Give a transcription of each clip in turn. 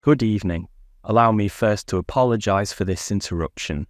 Good evening. Allow me first to apologize for this interruption.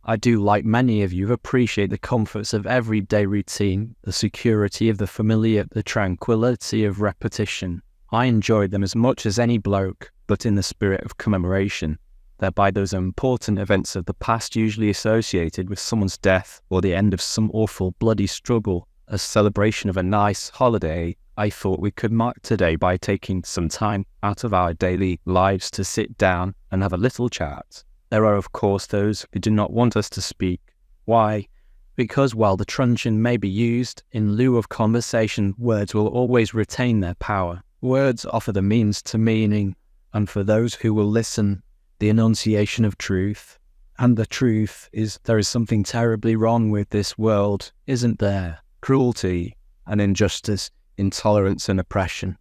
I do, like many of you, appreciate the comforts of everyday routine, the security of the familiar, the tranquility of repetition. I enjoy them as much as any bloke, but in the spirit of commemoration. Thereby those important events of the past usually associated with someone's death or the end of some awful bloody struggle, as celebration of a nice holiday, I thought we could mark today by taking some time out of our daily lives to sit down and have a little chat. There are of course those who do not want us to speak. Why? Because while the truncheon may be used in lieu of conversation, words will always retain their power. Words offer the means to meaning, and for those who will listen, the enunciation of truth. And the truth is there is something terribly wrong with this world, isn't there? Cruelty and injustice, intolerance and oppression.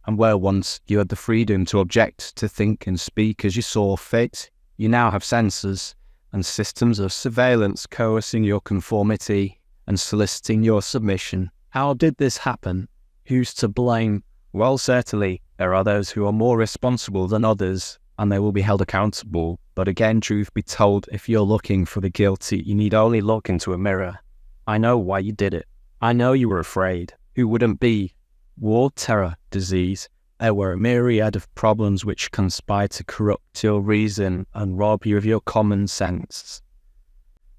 And where once you had the freedom to object, to think and speak as you saw fit, you now have censors and systems of surveillance coercing your conformity and soliciting your submission. How did this happen? Who's to blame? Well, certainly there are those who are more responsible than others, and they will be held accountable. But again, truth be told, if you're looking for the guilty, you need only look into a mirror. I know why you did it. I know you were afraid. Who wouldn't be? War, terror, disease. There were a myriad of problems which conspired to corrupt your reason and rob you of your common sense.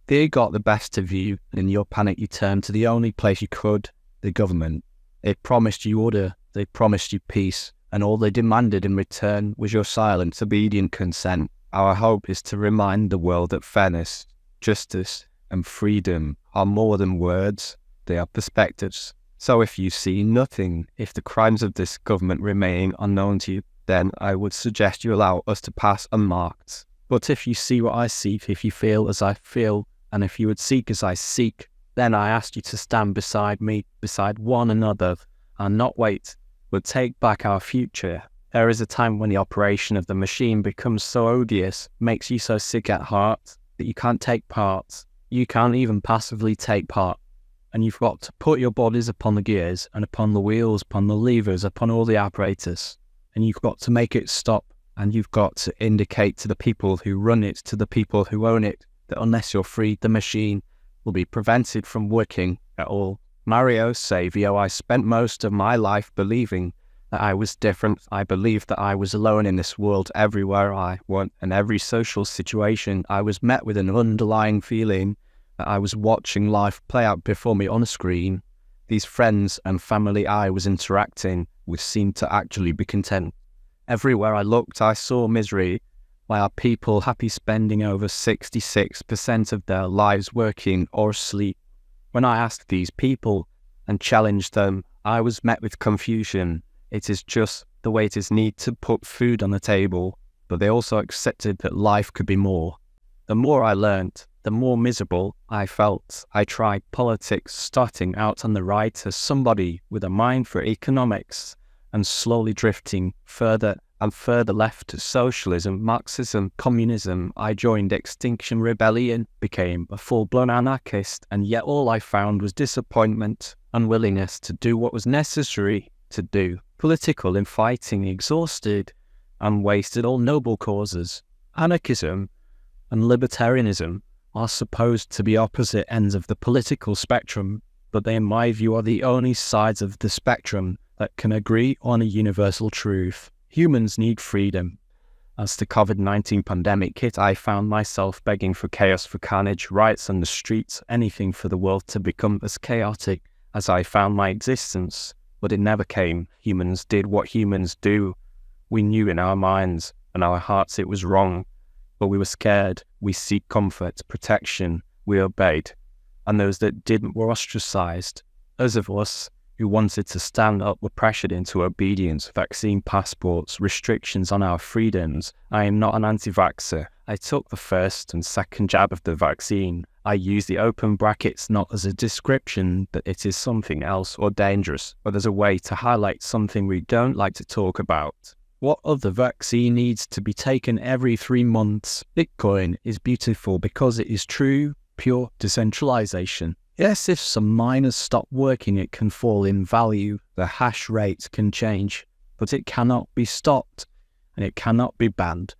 They got the best of you, and in your panic you turned to the only place you could, the government. They promised you order, they promised you peace, and all they demanded in return was your silent, obedient consent. Our hope is to remind the world that fairness, justice, and freedom are more than words, they are perspectives. So if you see nothing, if the crimes of this government remain unknown to you, then I would suggest you allow us to pass unmarked. But if you see what I see, if you feel as I feel, and if you would seek as I seek, then I ask you to stand beside me, beside one another, and not wait, but take back our future. There is a time when the operation of the machine becomes so odious, makes you so sick at heart, that you can't take part. You can't even passively take part. And you've got to put your bodies upon the gears and upon the wheels, upon the levers, upon all the apparatus. And you've got to make it stop. And you've got to indicate to the people who run it, to the people who own it, that unless you're freed, the machine will be prevented from working at all. Mario Savio, I spent most of my life believing that I was different. I believed that I was alone in this world. Everywhere I went, in every social situation, I was met with an underlying feeling that I was watching life play out before me on a screen. These friends and family I was interacting with seemed to actually be content. Everywhere I looked, I saw misery. Why are people happy spending over 66% of their lives working or asleep? When I asked these people and challenged them, I was met with confusion. It is just the way it is need to put food on the table, but they also accepted that life could be more. The more I learnt, the more miserable I felt. I tried politics, starting out on the right as somebody with a mind for economics, and slowly drifting further and further left to socialism, Marxism, communism. I joined Extinction Rebellion, became a full-blown anarchist, and yet all I found was disappointment, unwillingness to do what was necessary to do. Political infighting, exhausted and wasted all noble causes. Anarchism and libertarianism are supposed to be opposite ends of the political spectrum, but they in my view are the only sides of the spectrum that can agree on a universal truth. Humans need freedom. As the COVID-19 pandemic hit, I found myself begging for chaos, for carnage, riots on the streets, anything for the world to become as chaotic as I found my existence. But it never came. Humans did what humans do. We knew in our minds and our hearts it was wrong. But we were scared. We seek comfort, protection. We obeyed. And those that didn't were ostracized. Those of us who wanted to stand up were pressured into obedience, vaccine passports, restrictions on our freedoms. I am not an anti-vaxxer. I took the first and second jab of the vaccine. I use the open brackets not as a description that it is something else or dangerous, but as a way to highlight something we don't like to talk about. What other vaccine needs to be taken every 3 months? Bitcoin is beautiful because it is true, pure decentralization. Yes, if some miners stop working, it can fall in value. The hash rate can change, but it cannot be stopped. and it cannot be banned.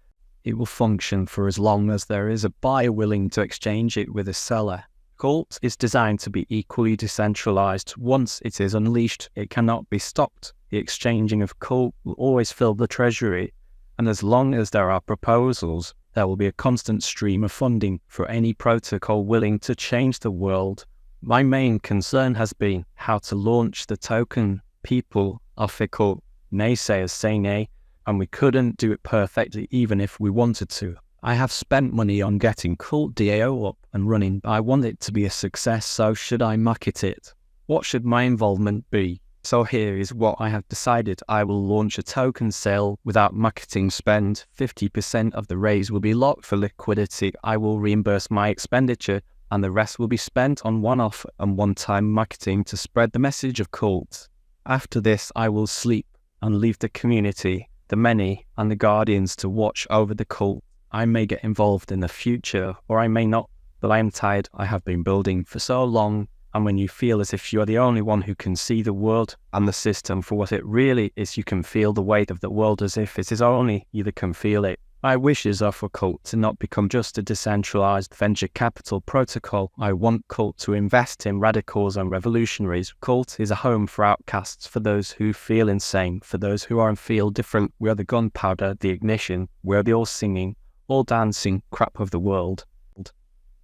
It will function for as long as there is a buyer willing to exchange it with a seller. Cult is designed to be equally decentralized. Once it is unleashed, it cannot be stopped. The exchanging of Cult will always fill the treasury, and as long as there are proposals, there will be a constant stream of funding for any protocol willing to change the world. My main concern has been how to launch the token. People are fickle, naysayers say nay, and we couldn't do it perfectly even if we wanted to. I have spent money on getting Cult.DAO up and running. I want it to be a success, so should I market it? What should my involvement be? So here is what I have decided. I will launch a token sale without marketing spend. 50% of the raise will be locked for liquidity. I will reimburse my expenditure, and the rest will be spent on one-off and one-time marketing to spread the message of Cult. After this, I will sleep and leave the community, the many, and the guardians to watch over the Cult. I may get involved in the future, or I may not, but I am tired. I have been building for so long, and when you feel as if you are the only one who can see the world and the system for what it really is, you can feel the weight of the world as if it is only you that can feel it. My wishes are for Cult to not become just a decentralized venture capital protocol. I want Cult to invest in radicals and revolutionaries. Cult is a home for outcasts, for those who feel insane, for those who are and feel different. We are the gunpowder, the ignition. We are the all singing, all dancing crap of the world.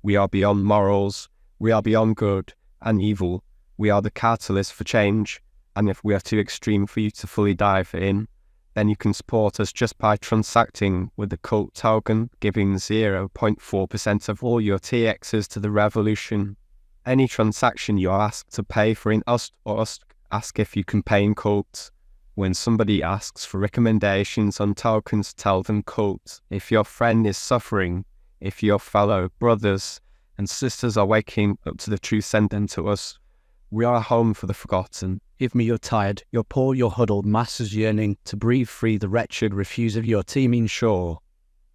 We are beyond morals. We are beyond good and evil. We are the catalyst for change. And if we are too extreme for you to fully dive in, then you can support us just by transacting with the Cult token, giving 0.4% of all your TXs to the revolution. Any transaction you are asked to pay for in us or us, ask if you can pay in Cult. When somebody asks for recommendations on tokens, tell them Cult. If your friend is suffering, if your fellow brothers and sisters are waking up to the truth, send them to us. We are a home for the forgotten. Give me your tired, your poor, your huddled masses yearning to breathe free the wretched refuse of your teeming shore.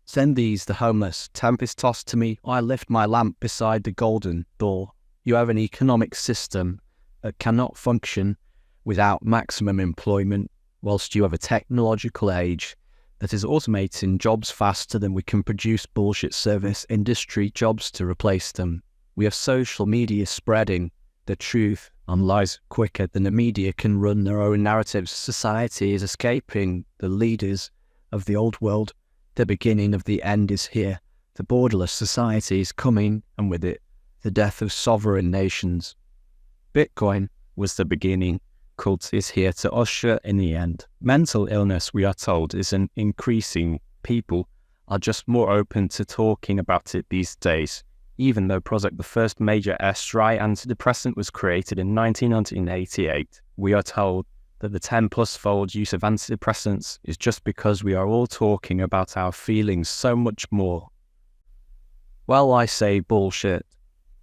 Send these, the homeless, tempest-tossed to me, I lift my lamp beside the golden door. You have an economic system that cannot function without maximum employment, whilst you have a technological age that is automating jobs faster than we can produce bullshit service industry jobs to replace them. We have social media spreading the truth and lies quicker than the media can run their own narratives. Society is escaping the leaders of the old world. The beginning of the end is here. The borderless society is coming, and with it, the death of sovereign nations. Bitcoin was the beginning. Cult is here to usher in the end. Mental illness, we are told, is an increasing. People are just more open to talking about it these days. Even though Prozac, the first major SRI antidepressant, was created in 1988, we are told that the 10-plus-fold use of antidepressants is just because we are all talking about our feelings so much more. Well, I say bullshit.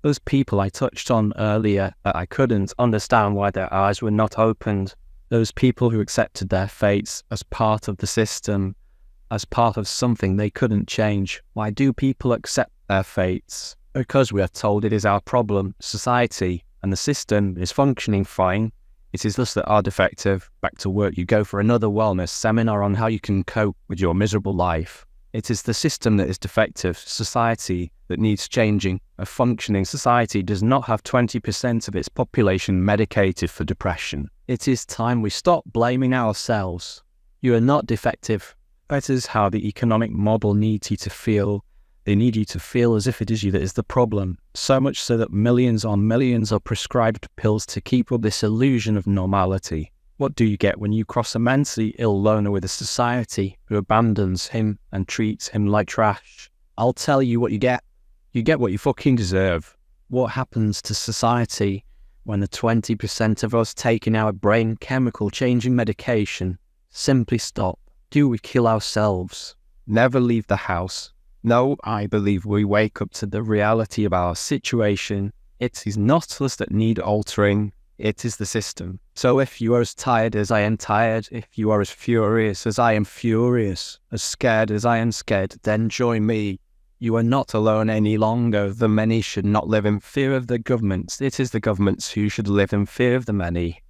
Those people I touched on earlier that I couldn't understand why their eyes were not opened, those people who accepted their fates as part of the system, as part of something they couldn't change. Why do people accept their fates? Because we are told it is our problem. Society and the system is functioning fine. It is us that are defective. Back to work you go for another wellness seminar on how you can cope with your miserable life. It is the system that is defective, society that needs changing. A functioning society does not have 20% of its population medicated for depression. It is time we stop blaming ourselves. You are not defective. That is how the economic model needs you to feel. They need you to feel as if it is you that is the problem, so much so that millions on millions are prescribed pills to keep up this illusion of normality. What do you get when you cross a mentally ill loner with a society who abandons him and treats him like trash? I'll tell you what you get. You get what you fucking deserve. What happens to society when the 20% of us taking our brain chemical changing medication simply stop? Do we kill ourselves? Never leave the house. No, I believe we wake up to the reality of our situation. It is not us that need altering, it is the system. So if you are as tired as I am tired, if you are as furious as I am furious, as scared as I am scared, then join me. You are not alone any longer. The many should not live in fear of the governments. It is the governments who should live in fear of the many.